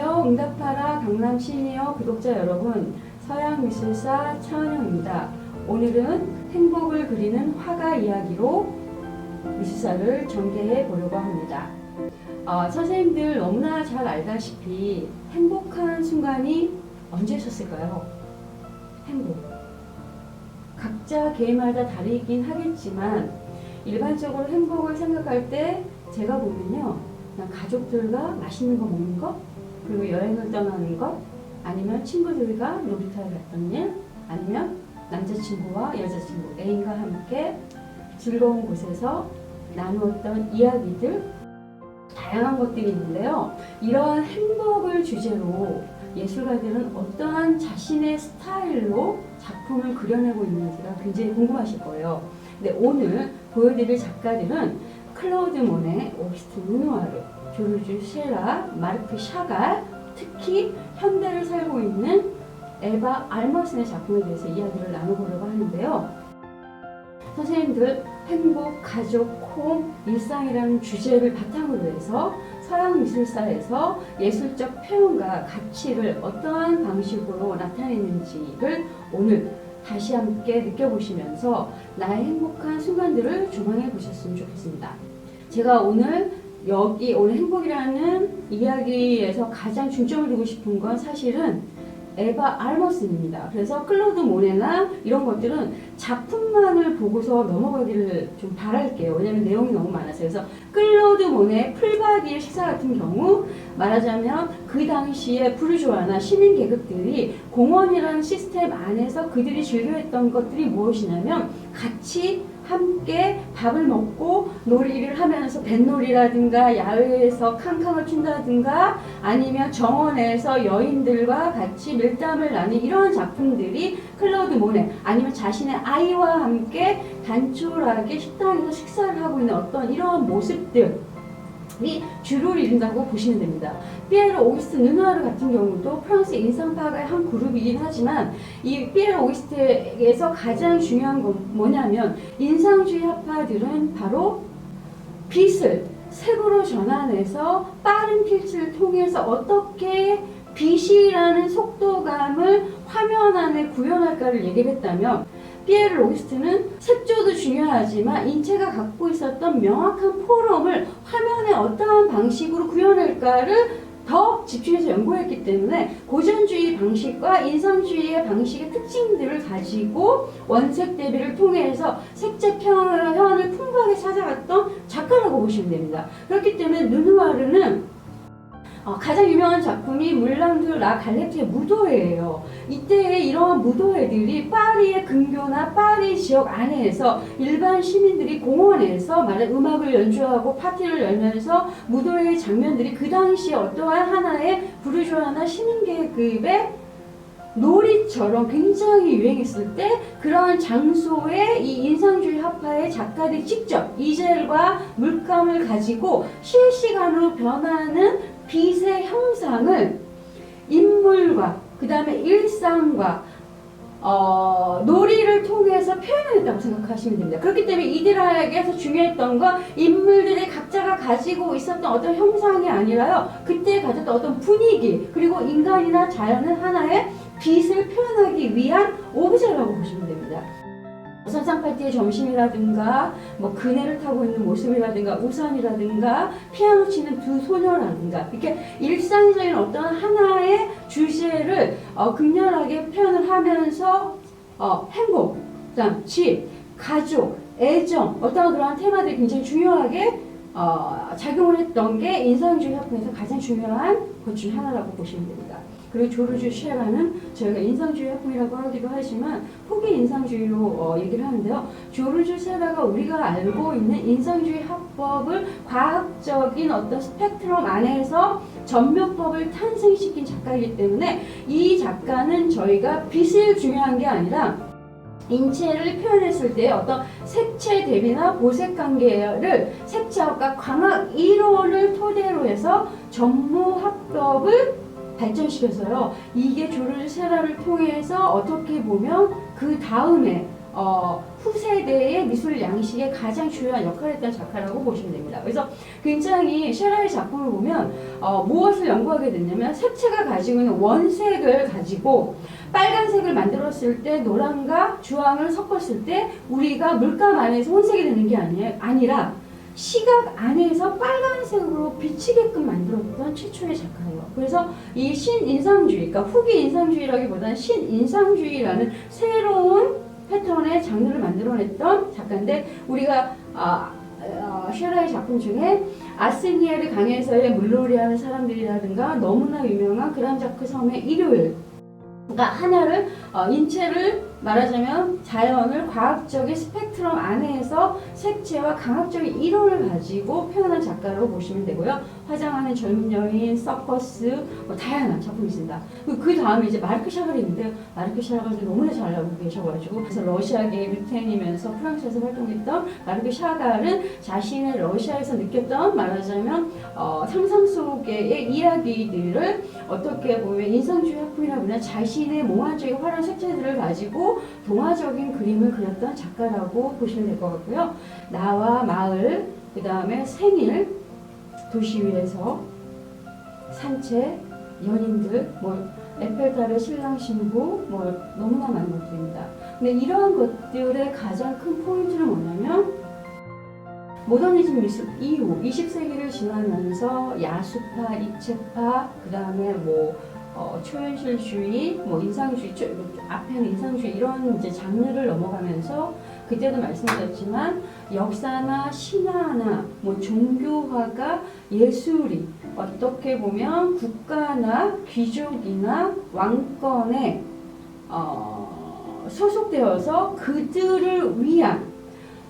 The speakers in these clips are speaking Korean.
안녕하세요. 응답하라 강남 시니어 구독자 여러분, 서양미술사 차은영입니다. 오늘은 행복을 그리는 화가 이야기로 미술사를 전개해 보려고 합니다. 선생님들 너무나 잘 알다시피 행복한 순간이 언제 있었을까요? 행복. 각자 개인마다 다르긴 하겠지만 일반적으로 행복을 생각할 때 제가 보면요, 그냥 가족들과 맛있는 거 먹는 것, 그리고 여행을 떠나는 것, 아니면 친구들과 놀이터에 갔던 일, 아니면 남자친구와 여자친구, 애인과 함께 즐거운 곳에서 나누었던 이야기들, 다양한 것들이 있는데요. 이런 행복을 주제로 예술가들은 어떠한 자신의 스타일로 작품을 그려내고 있는지가 굉장히 궁금하실 거예요. 근데 오늘 보여드릴 작가들은 클로드 모네, 오기스트 르누아르, 조르주 셰라, 마르크 샤갈, 특히 현대를 살고 있는 에바 알머슨의 작품에 대해서 이야기를 나눠보려고 하는데요. 선생님들 행복, 가족, 홈, 일상이라는 주제를 바탕으로 해서 서양 미술사에서 예술적 표현과 가치를 어떠한 방식으로 나타내는지를 오늘 다시 함께 느껴보시면서 나의 행복한 순간들을 조망해 보셨으면 좋겠습니다. 제가 오늘 행복이라는 이야기에서 가장 중점을 두고 싶은 건 사실은 에바 알머슨입니다. 그래서 클로드 모네나 이런 것들은 작품만을 보고서 넘어가기를 좀 바랄게요. 왜냐면 내용이 너무 많아서. 그래서 클로드 모네 풀바디의 식사 같은 경우 말하자면 그 당시에 부르주아나 시민 계급들이 공원이라는 시스템 안에서 그들이 즐겨했던 것들이 무엇이냐면 같이 함께 밥을 먹고 놀이를 하면서 뱃놀이라든가 야외에서 캉캉을 춘다든가 아니면 정원에서 여인들과 같이 밀담을 나누는 이런 작품들이 클로드 모네, 아니면 자신의 아이와 함께 단촐하게 식당에서 식사를 하고 있는 어떤 이런 모습들이 주를 이룬다고 보시면 됩니다. 피에르 오기스트 르누아르 같은 경우도 프랑스 인상파가의 한 그룹이긴 하지만 이 피에르 오기스트에서 가장 중요한 건 뭐냐면 인상주의 화파들은 바로 빛을 색으로 전환해서 빠른 빛을 통해서 어떻게 빛이라는 속도감을 화면 안에 구현할까를 얘기를 했다면, 피에르 오기스트는 색조도 중요하지만 인체가 갖고 있었던 명확한 포럼을 화면에 어떠한 방식으로 구현할까를 더 집중해서 연구했기 때문에 고전주의 방식과 인상주의의 방식의 특징들을 가지고 원색 대비를 통해서 색채 표현을 풍부하게 찾아갔던 작가라고 보시면 됩니다. 그렇기 때문에 르누아르는 가장 유명한 작품이 물랑드 라 갈레트의 무도회예요. 이때의 이러한 무도회들이 파리의 근교나 파리 지역 안에서 일반 시민들이 공원에서 음악을 연주하고 파티를 열면서 무도회의 장면들이 그 당시에 어떠한 하나의 부르주아나 시민계급의 놀이처럼 굉장히 유행했을 때 그러한 장소에 이 인상주의 화파의 작가들이 직접 이젤과 물감을 가지고 실시간으로 변하는 빛의 형상을 인물과 그 다음에 일상과 놀이를 통해서 표현했다고 생각하시면 됩니다. 그렇기 때문에 이들에게서 중요했던 건 인물들의 각자가 가지고 있었던 어떤 형상이 아니라요, 그때 가졌던 어떤 분위기, 그리고 인간이나 자연은 하나의 빛을 표현하기 위한 오브제라고 보시면 됩니다. 선상 파티의 점심이라든가 그네를 타고 있는 모습이라든가 우산이라든가 피아노 치는 두 소녀라든가 이렇게 일상적인 어떤 하나의 주제를 극렬하게 표현을 하면서 행복, 그다음 집, 가족, 애정, 어떤 그러한 테마들이 굉장히 중요하게 작용을 했던 게 인상주의 화풍에서 가장 중요한 것 중 하나라고 보시면 됩니다. 그리고 조르주 셰라는 저희가 인상주의 화풍이라고 하기도 하지만 후기 인상주의로 얘기를 하는데요. 조르주 셰라가 우리가 알고 있는 인상주의 화법을 과학적인 어떤 스펙트럼 안에서 전묘법을 탄생시킨 작가이기 때문에 이 작가는 저희가 빛을 중요한 게 아니라 인체를 표현했을 때 어떤 색채 대비나 보색 관계를 색채학과 광학 이론을 토대로 해서 전무합법을 발전시켜서요. 이게 조르주 셰라를 통해서 어떻게 보면 그 다음에 후세대의 미술 양식의 가장 중요한 역할을 했던 작가라고 보시면 됩니다. 그래서 굉장히 셰라의 작품을 보면 무엇을 연구하게 됐냐면 색채가 가지고 있는 원색을 가지고 빨간색을 만들었을 때 노랑과 주황을 섞었을 때 우리가 물감 안에서 혼색이 되는 게 아니라 시각 안에서 빨간색으로 비치게끔 만들었던 최초의 작가예요. 그래서 이 신인상주의, 그러니까 후기 인상주의라기보다는 신인상주의라는 새로운 패턴의 장르를 만들어냈던 작가인데, 우리가 셰라의 작품 중에 아스니에르 강에서의 물놀이하는 사람들이라든가 너무나 유명한 그란자크 섬의 일요일, 그러니까 하나를 인체를 말하자면 자연을 과학적인 스펙트럼 안에서 색채와 강압적인 이론을 가지고 표현한 작가라고 보시면 되고요. 화장하는 젊은 여인, 서커스, 다양한 작품이 있습니다. 그 다음에 이제 마르크 샤갈이 있는데요. 마르크 샤갈도 너무나 잘 알고 계셔가지고, 그래서 러시아계 뮤텐이면서 프랑스에서 활동했던 마르크 샤갈은 자신의 러시아에서 느꼈던 말하자면 상상 속의 이야기들을 어떻게 보면 인상주의 학풍이라 보면 자신의 몽환적인 화려한 색채들을 가지고 동화적인 그림을 그렸던 작가라고 보시면 될 것 같고요. 나와 마을, 그 다음에 생일, 도시 위에서 산책, 연인들, 에펠탑의 신랑 신부, 너무나 많은 것들입니다. 근데 이러한 것들의 가장 큰 포인트는 뭐냐면, 모더니즘 미술 이후 20세기를 지나면서 야수파, 입체파, 그 다음에 초현실주의, 인상주의, 앞에는 인상주의 이런 이제 장르를 넘어가면서, 그때도 말씀드렸지만 역사나 신화나 종교화가 예술이 어떻게 보면 국가나 귀족이나 왕권에 소속되어서 그들을 위한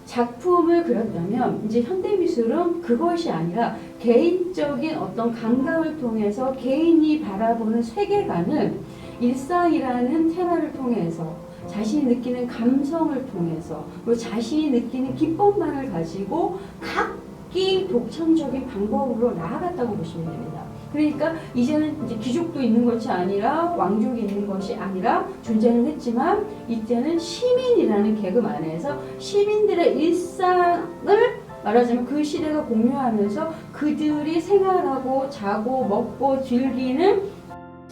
작품을 그렸다면, 이제 현대미술은 그것이 아니라 개인적인 어떤 감각을 통해서 개인이 바라보는 세계관을 일상이라는 테마를 통해서 자신이 느끼는 감성을 통해서 그리고 자신이 느끼는 기법만을 가지고 각기 독창적인 방법으로 나아갔다고 보시면 됩니다. 그러니까 이제는 이제 귀족도 있는 것이 아니라 왕족이 있는 것이 아니라 존재는 했지만, 이때는 시민이라는 계급 안에서 시민들의 일상을 말하자면 그 시대가 공유하면서 그들이 생활하고 자고 먹고 즐기는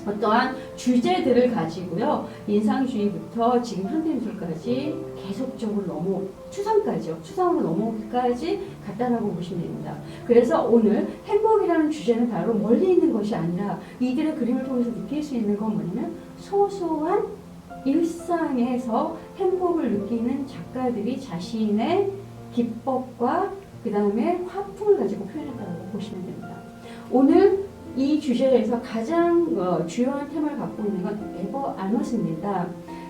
어떠한 주제들을 가지고요, 인상주의부터 지금 현대미술까지 계속적으로 추상으로 넘어오기까지 갔다라고 보시면 됩니다. 그래서 오늘 행복이라는 주제는 바로 멀리 있는 것이 아니라 이들의 그림을 통해서 느낄 수 있는 건 뭐냐면, 소소한 일상에서 행복을 느끼는 작가들이 자신의 기법과 그 다음에 화풍을 가지고 표현했다고 보시면 됩니다. 오늘 이 주제에서 가장 주요한 테마를 갖고 있는 건 에버 알머스입니다.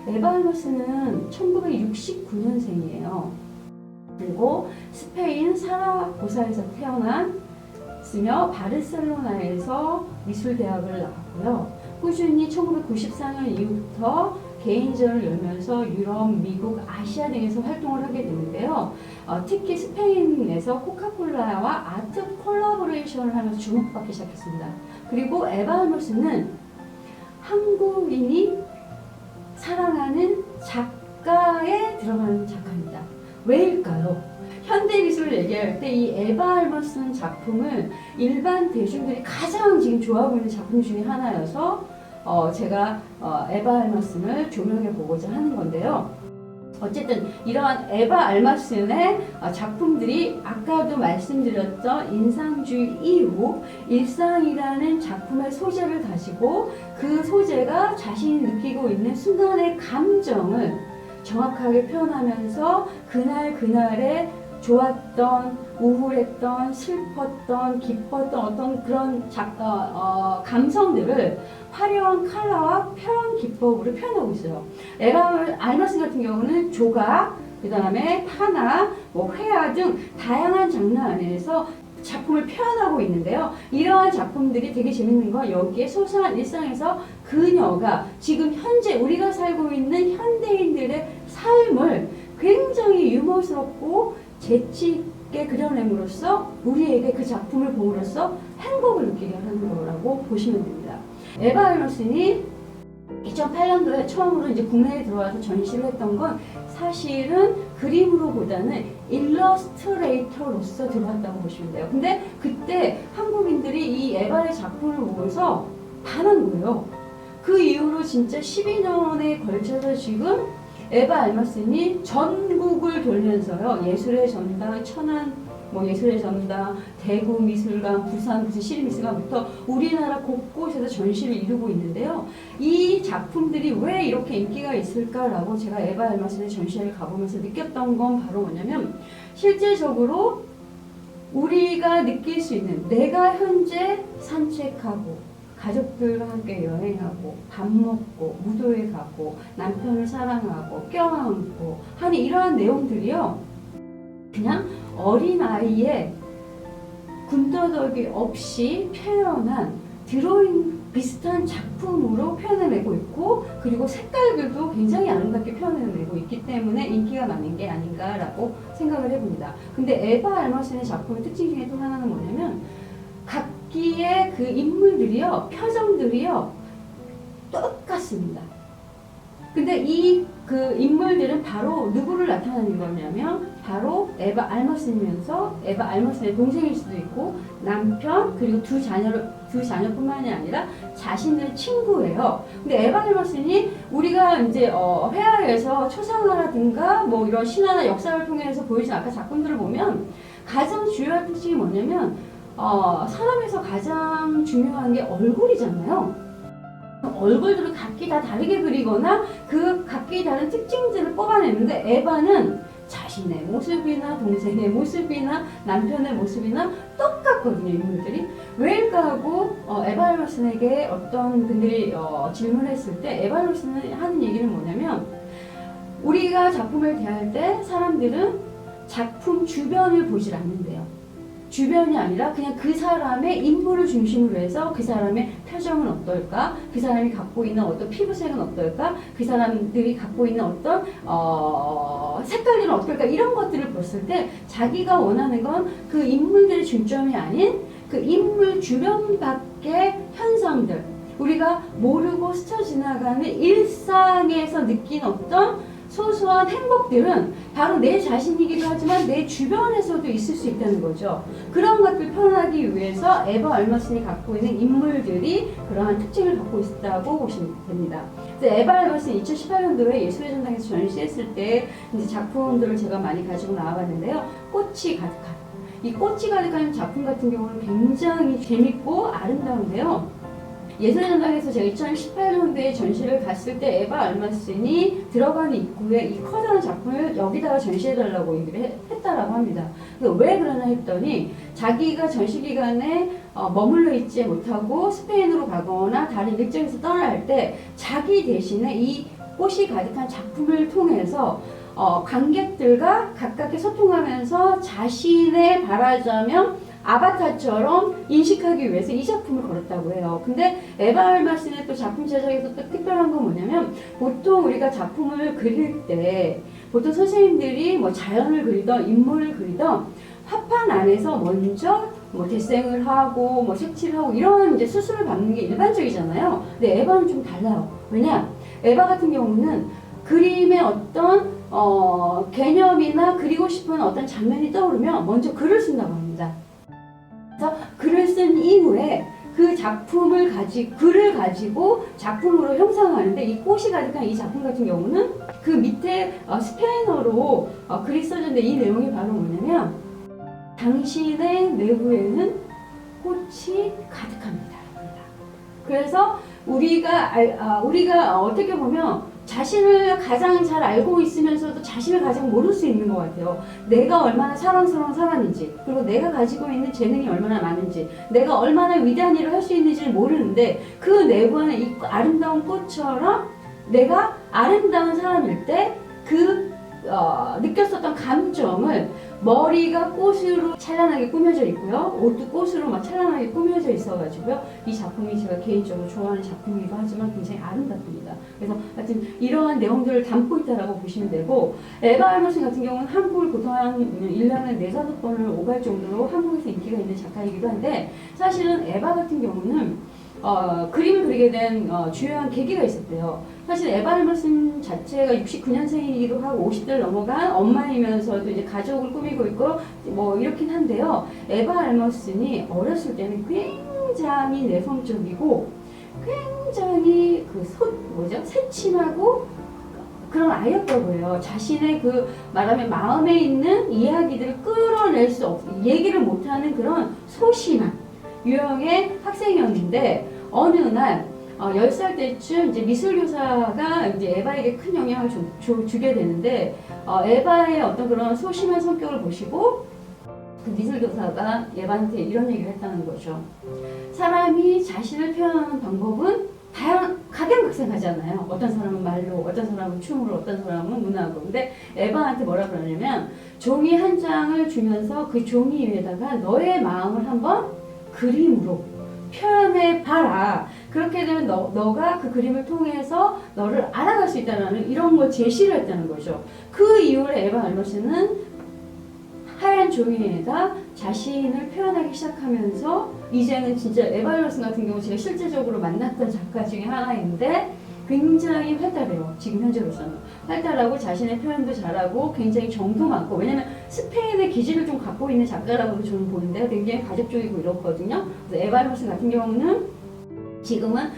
에버 알머스는 1969년생이에요. 그리고 스페인 사라고사에서 태어났으며 바르셀로나에서 미술대학을 나왔고요. 꾸준히 1994년 이후부터 개인전을 열면서 유럽, 미국, 아시아 등에서 활동을 하게 되는데요. 특히 스페인에서 코카콜라와 아트 콜라보레이션을 하면서 주목받기 시작했습니다. 그리고 에바 알머스는 한국인이 사랑하는 작가에 들어가는 작가입니다. 왜일까요? 현대미술을 얘기할 때 이 에바 알머스 작품을 일반 대중들이 가장 지금 좋아하고 있는 작품 중에 하나여서 제가 에바 알머슨을 조명해 보고자 하는 건데요. 어쨌든 이러한 에바 알머슨의 작품들이 아까도 말씀드렸던 인상주의 이후 일상이라는 작품의 소재를 가지고 그 소재가 자신이 느끼고 있는 순간의 감정을 정확하게 표현하면서 그날의 좋았던, 우울했던, 슬펐던, 기뻤던 어떤 그런 감성들을 화려한 컬러와 표현 기법으로 표현하고 있어요. 에바 알머슨 같은 경우는 조각, 그 다음에 판화, 회화 등 다양한 장르 안에서 작품을 표현하고 있는데요. 이러한 작품들이 되게 재밌는 건 여기에 소소한 일상에서 그녀가 지금 현재 우리가 살고 있는 현대인들의 삶을 굉장히 유머스럽고 재치있게 그려냄으로써 우리에게 그 작품을 봄으로써 행복을 느끼게 하는 거라고 보시면 됩니다. 에바 알머슨이 2008년도에 처음으로 이제 국내에 들어와서 전시를 했던 건 사실은 그림으로보다는 일러스트레이터로서 들어왔다고 보시면 돼요. 근데 그때 한국인들이 이 에바의 작품을 보면서 반한 거예요. 그 이후로 진짜 12년에 걸쳐서 지금 에바 알마슨이 전국을 돌면서요. 예술의 전당, 천안 예술의 전당, 대구 미술관, 부산 시립미술관부터 우리나라 곳곳에서 전시를 이루고 있는데요. 이 작품들이 왜 이렇게 인기가 있을까라고 제가 에바 알마슨의 전시회를 가보면서 느꼈던 건 바로 뭐냐면, 실제적으로 우리가 느낄 수 있는, 내가 현재 산책하고 가족들과 함께 여행하고 밥 먹고 무도회 가고 남편을 사랑하고 껴안고 하는 이러한 내용들이요, 그냥 어린아이의 군더더기 없이 표현한 드로잉 비슷한 작품으로 표현해내고 있고, 그리고 색깔들도 굉장히 아름답게 표현해내고 있기 때문에 인기가 많은 게 아닌가라고 생각을 해봅니다. 근데 에바 알마슨의 작품의 특징 중에 또 하나는 뭐냐면, 각기의 그 인물들이요, 표정들이요, 똑같습니다. 근데 이 그 인물들은 바로 누구를 나타내는 거냐면, 바로 에바 알마슨이면서 에바 알마슨의 동생일 수도 있고 남편, 그리고 두 자녀뿐만이 아니라 자신의 친구예요. 근데 에바 알마슨이 우리가 이제 회화에서 초상화라든가 뭐 이런 신화나 역사를 통해서 보여준 아까 작품들을 보면 가장 주요한 특징이 뭐냐면, 사람에서 가장 중요한 게 얼굴이잖아요. 얼굴들을 각기 다 다르게 그리거나 그 각기 다른 특징들을 뽑아내는데, 에바는 자신의 모습이나 동생의 모습이나 남편의 모습이나 똑같거든요, 인물들이. 왜일까 하고 에바 알마슨에게 어떤 분들이 질문했을 때 에바 알마슨은 하는 얘기는 뭐냐면, 우리가 작품을 대할 때 사람들은 작품 주변을 보질 않는데요. 주변이 아니라 그냥 그 사람의 인물을 중심으로 해서 그 사람의 표정은 어떨까? 그 사람이 갖고 있는 어떤 피부색은 어떨까? 그 사람들이 갖고 있는 어떤 색깔들은 어떨까? 이런 것들을 봤을 때 자기가 원하는 건 그 인물들의 중점이 아닌 그 인물 주변 밖의 현상들, 우리가 모르고 스쳐 지나가는 일상에서 느낀 어떤 소소한 행복들은 바로 내 자신이기도 하지만 내 주변에서도 있을 수 있다는 거죠. 그런 것들 표현하기 위해서 에바 알마슨이 갖고 있는 인물들이 그러한 특징을 갖고 있다고 보시면 됩니다. 에바 알마슨 2018년도에 예술의 전당에서 전시했을 때 이제 작품들을 제가 많이 가지고 나와봤는데요. 꽃이 가득한, 이 꽃이 가득한 작품 같은 경우는 굉장히 재밌고 아름다운데요. 예술의 전당에서 제가 2018년도에 전시를 갔을 때 에바 알마슨이 들어가는 입구에 이 커다란 작품을 여기다가 전시해달라고 얘기를 했다라고 합니다. 그래서 왜 그러나 했더니, 자기가 전시 기간에 머물러 있지 못하고 스페인으로 가거나 다른 일정에서 떠나야 할 때 자기 대신에 이 꽃이 가득한 작품을 통해서 관객들과 가깝게 소통하면서 자신의 바라자면 아바타처럼 인식하기 위해서 이 작품을 걸었다고 해요. 근데 에바 알마슨의 또 작품 제작에서 또 특별한 건 뭐냐면, 보통 우리가 작품을 그릴 때 보통 선생님들이 뭐 자연을 그리던 인물을 그리던 화판 안에서 먼저 뭐 데생을 하고 뭐 색칠을 하고 이런 이제 수술을 받는 게 일반적이잖아요. 근데 에바는 좀 달라요. 왜냐? 에바 같은 경우는 그림의 어떤 개념이나 그리고 싶은 어떤 장면이 떠오르면 먼저 글을 쓴다고 합니다. 그래서 글을 쓴 이후에 그 작품을 글을 가지고 작품으로 형상화하는데, 이 꽃이 가득한 이 작품 같은 경우는 그 밑에 스페인어로 글이 써졌는데, 이 내용이 바로 뭐냐면, 당신의 내부에는 꽃이 가득합니다. 그래서 우리가 어떻게 보면 자신을 가장 잘 알고 있으면서도 자신을 가장 모를 수 있는 것 같아요. 내가 얼마나 사랑스러운 사람인지, 그리고 내가 가지고 있는 재능이 얼마나 많은지, 내가 얼마나 위대한 일을 할 수 있는지를 모르는데, 그 내부에는 이 아름다운 꽃처럼 내가 아름다운 사람일 때 느꼈었던 감정을, 머리가 꽃으로 찬란하게 꾸며져 있고요, 옷도 꽃으로 막 찬란하게 꾸며져 있어가지고요, 이 작품이 제가 개인적으로 좋아하는 작품이기도 하지만 굉장히 아름답습니다. 그래서 하여튼 이러한 내용들을 담고 있다라고 보시면 되고, 에바 알마슨 같은 경우는 한국을 보통 한 1년에 4-5번을 오갈 정도로 한국에서 인기가 있는 작가이기도 한데, 사실은 에바 같은 경우는 그림을 그리게 된 주요한 계기가 있었대요. 사실 에바 알머슨 자체가 69년생이기도 하고 50대를 넘어간 엄마이면서도 이제 가족을 꾸미고 있고 뭐 이렇긴 한데요. 에바 알머슨이 어렸을 때는 굉장히 내성적이고 굉장히 새침하고 그런 아이였다고 해요. 자신의 말하면 마음에 있는 이야기들을 끌어낼 수 얘기를 못하는 그런 소심한 유형의 학생이었는데 어느 날 10살 때쯤 이제 미술교사가 이제 에바에게 큰 영향을 주게 되는데 에바의 어떤 그런 소심한 성격을 보시고 그 미술교사가 에바한테 이런 얘기를 했다는 거죠. 사람이 자신을 표현하는 방법은 각양각색하잖아요. 어떤 사람은 말로, 어떤 사람은 춤으로, 어떤 사람은 문화로. 근데 에바한테 뭐라 그러냐면 종이 한 장을 주면서 그 종이 위에다가 너의 마음을 한번 그림으로 표현해봐라. 그렇게 되면 너가 그 그림을 통해서 너를 알아갈 수 있다는 이런 걸 제시를 했다는 거죠. 그 이후에 에바 알머슨은 하얀 종이에다 자신을 표현하기 시작하면서 이제는 진짜 에바 알머슨 같은 경우 제가 실제적으로 만났던 작가 중에 하나인데 굉장히 활달해요. 지금 현재로서는 활달하고 자신의 표현도 잘하고 굉장히 정도 많고, 왜냐면 스페인의 기질을 좀 갖고 있는 작가라고 저는 보는데요. 굉장히 가족적이고 이렇거든요. 그래서 에바 알머슨 같은 경우는 지금은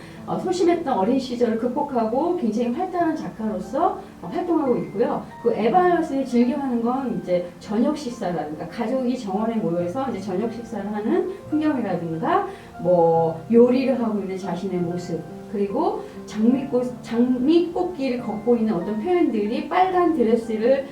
소심했던 어린 시절을 극복하고 굉장히 활달한 작가로서 활동하고 있고요. 그 에바 알머슨이 즐겨하는 건 이제 저녁 식사라든가 가족이 정원에 모여서 이제 저녁 식사를 하는 풍경이라든가 뭐 요리를 하고 있는 자신의 모습, 그리고 장미꽃길을 걷고 있는 어떤 표현들이 빨간 드레스를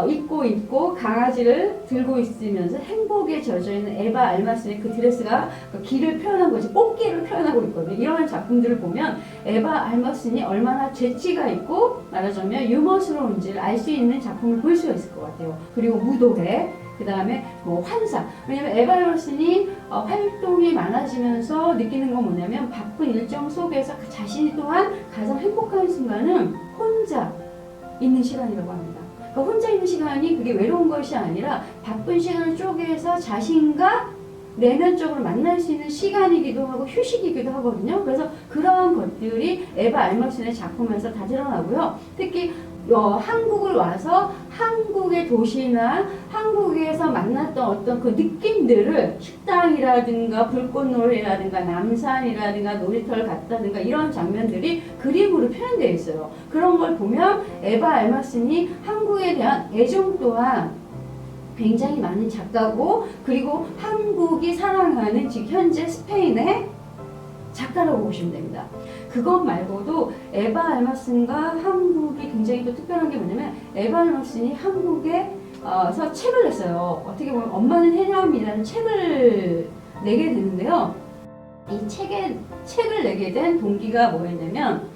입고 있고 강아지를 들고 있으면서 행복에 젖어있는 에바 알머슨의 그 드레스가 길을 표현한 거지, 꽃길을 표현하고 있거든요. 이러한 작품들을 보면 에바 알머슨이 얼마나 재치가 있고 말하자면 유머스러운지를 알 수 있는 작품을 볼 수가 있을 것 같아요. 그리고 무도회, 그 다음에 뭐 환상. 왜냐면 에바 알머슨이 활동이 많아지면서 느끼는 건 뭐냐면 바쁜 일정 속에서 자신이 또한 가장 행복한 순간은 혼자 있는 시간이라고 합니다. 그러니까 혼자 있는 시간이 그게 외로운 것이 아니라 바쁜 시간을 쪼개서 자신과 내면적으로 만날 수 있는 시간이기도 하고 휴식이기도 하거든요. 그래서 그러한 것들이 에바 알머슨의 작품에서 다 드러나고요. 특히 한국을 와서 한국의 도시나 한국에서 만났던 어떤 그 느낌들을 식당이라든가 불꽃놀이라든가 남산이라든가 놀이터를 갔다든가 이런 장면들이 그림으로 표현되어 있어요. 그런 걸 보면 에바 알머슨이 한국에 대한 애정 또한 굉장히 많은 작가고, 그리고 한국이 사랑하는 지금 현재 스페인의 작가라고 보시면 됩니다. 그것 말고도 에바 알머슨과 한국이 굉장히 또 특별한 게 뭐냐면 에바 알머슨이 한국에서 책을 냈어요. 어떻게 보면 엄마는 해녀입니다라는 책을 내게 되는데요. 이 책을 내게 된 동기가 뭐였냐면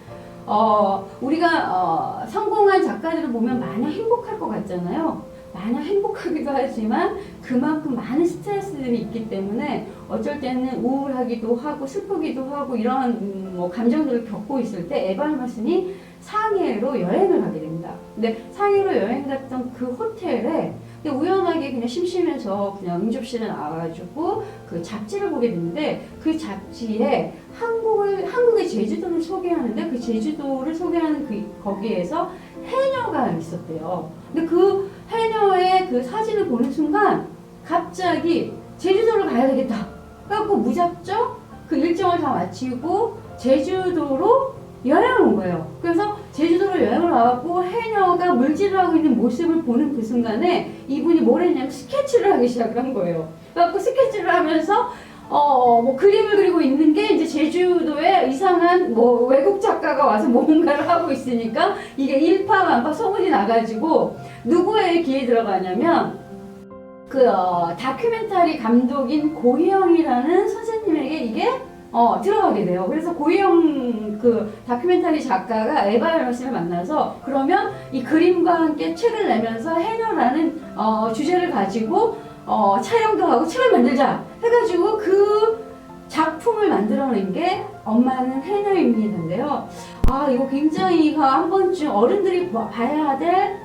우리가 성공한 작가들을 보면 마냥 행복할 것 같잖아요. 마냥 행복하기도 하지만 그만큼 많은 스트레스들이 있기 때문에 어쩔 때는 우울하기도 하고 슬프기도 하고 이런 감정들을 겪고 있을 때 에바 알머슨이 상해로 여행을 가게 됩니다. 근데 상해로 여행 갔던 그 호텔에 우연하게 그냥 심심해서 그냥 응접실에 나와가지고 그 잡지를 보게 됐는데 그 잡지에 한국의 제주도를 소개하는데 그 제주도를 소개하는 거기에서 해녀가 있었대요. 근데 그 해녀의 그 사진을 보는 순간 갑자기 제주도를 가야 되겠다. 그래갖고 무작정 그 일정을 다 마치고 제주도로 여행을 온 거예요. 그래서 제주도로 여행을 와갖고 해녀가 물질을 하고 있는 모습을 보는 그 순간에 이분이 뭘 했냐면 스케치를 하기 시작을 한 거예요. 그래갖고 스케치를 하면서 그림을 그리고 있는 게 이제 제주도에 이상한 외국 작가가 와서 뭔가를 하고 있으니까 이게 일파만파 소문이 나가지고 누구의 귀에 들어가냐면 그 다큐멘터리 감독인 고희영이라는 선생님에게 이게 들어가게 돼요. 그래서 고희영 그 다큐멘터리 작가가 에바 알머슨을 만나서 그러면 이 그림과 함께 책을 내면서 해녀라는 주제를 가지고 촬영도 하고 책을 만들자 해가지고 그 작품을 만들어낸 게 엄마는 해녀입니다인데요. 이거 굉장히 한 번쯤 어른들이 봐야 될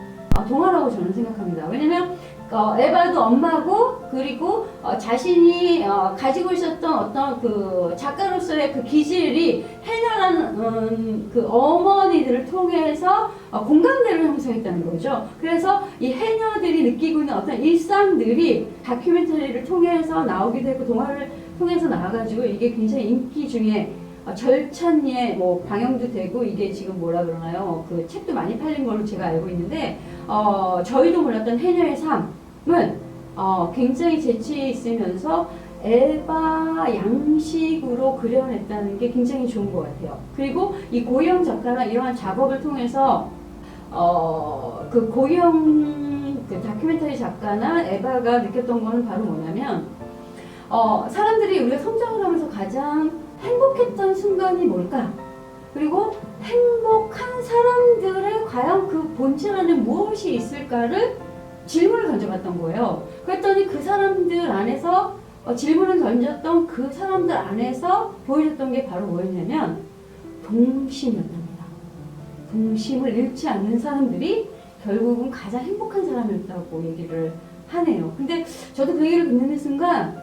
동화라고 저는 생각합니다. 왜냐면 에바도 엄마고 그리고 자신이 가지고 있었던 어떤 그 작가로서의 그 기질이 해녀라는 그 어머니들을 통해서 공감대를 형성했다는 거죠. 그래서 이 해녀들이 느끼고 있는 어떤 일상들이 다큐멘터리를 통해서 나오기도 했고 동화를 통해서 나와가지고 이게 굉장히 인기 중에 절찬리에 뭐 방영도 되고 이게 지금 뭐라 그러나요? 그 책도 많이 팔린 걸로 제가 알고 있는데 저희도 몰랐던 해녀의 삶은 굉장히 재치 있으면서 에바 양식으로 그려냈다는 게 굉장히 좋은 것 같아요. 그리고 이 고영 작가가 이러한 작업을 통해서 그 고영 그 다큐멘터리 작가나 에바가 느꼈던 거는 바로 뭐냐면 사람들이 우리가 성장을 하면서 가장 행복했던 순간이 뭘까? 그리고 행복한 사람들의 과연 그 본질 안에 무엇이 있을까를 질문을 던져봤던 거예요. 그랬더니 그 사람들 안에서 질문을 던졌던 그 사람들 안에서 보여줬던 게 바로 뭐였냐면 동심이었답니다. 동심을 잃지 않는 사람들이 결국은 가장 행복한 사람이었다고 얘기를 하네요. 근데 저도 그 얘기를 듣는 순간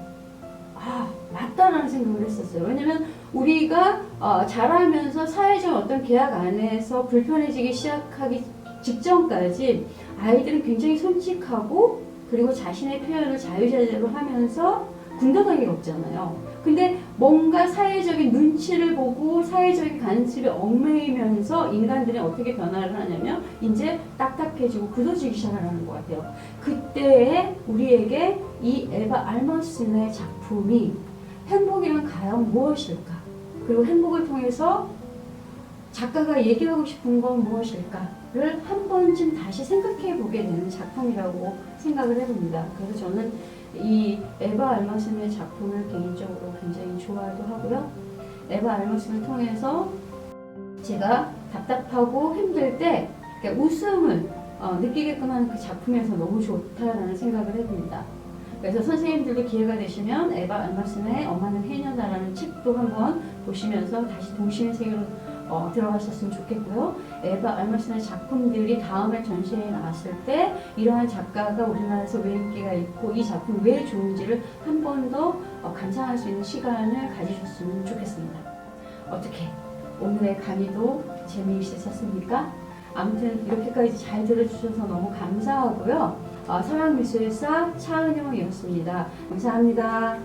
맞다라는 생각을 했었어요. 왜냐면 우리가 자라면서 사회적 어떤 계약 안에서 불편해지기 시작하기 직전까지 아이들은 굉장히 솔직하고 그리고 자신의 표현을 자유자재로 하면서 군더더기가 없잖아요. 근데 뭔가 사회적인 눈치를 보고 사회적인 간섭에 얽매이면서 인간들이 어떻게 변화를 하냐면 이제 딱딱해지고 굳어지기 시작하는 것 같아요. 그때에 우리에게 이 에바 알머슨의 작품이 행복이란 과연 무엇일까? 그리고 행복을 통해서 작가가 얘기하고 싶은 건 무엇일까를 한 번쯤 다시 생각해 보게 되는 작품이라고 생각을 해봅니다. 그래서 저는 이 에바 알머슨의 작품을 개인적으로 굉장히 좋아도 하고요. 에바 알머슨을 통해서 제가 답답하고 힘들 때 웃음을 느끼게끔 하는 그 작품에서 너무 좋다라는 생각을 해봅니다. 그래서 선생님들도 기회가 되시면 에바 알머슨의 엄마는 해녀다라는 책도 한번 보시면서 다시 동심의 세계로 들어가셨으면 좋겠고요. 에바 알머슨의 작품들이 다음에 전시회에 나왔을 때 이러한 작가가 우리나라에서 왜 인기가 있고 이 작품이 왜 좋은지를 한 번 더 감상할 수 있는 시간을 가지셨으면 좋겠습니다. 어떻게 오늘의 강의도 재미있으셨습니까? 아무튼 이렇게까지 잘 들어주셔서 너무 감사하고요. 서양미술사 차은영이었습니다. 감사합니다.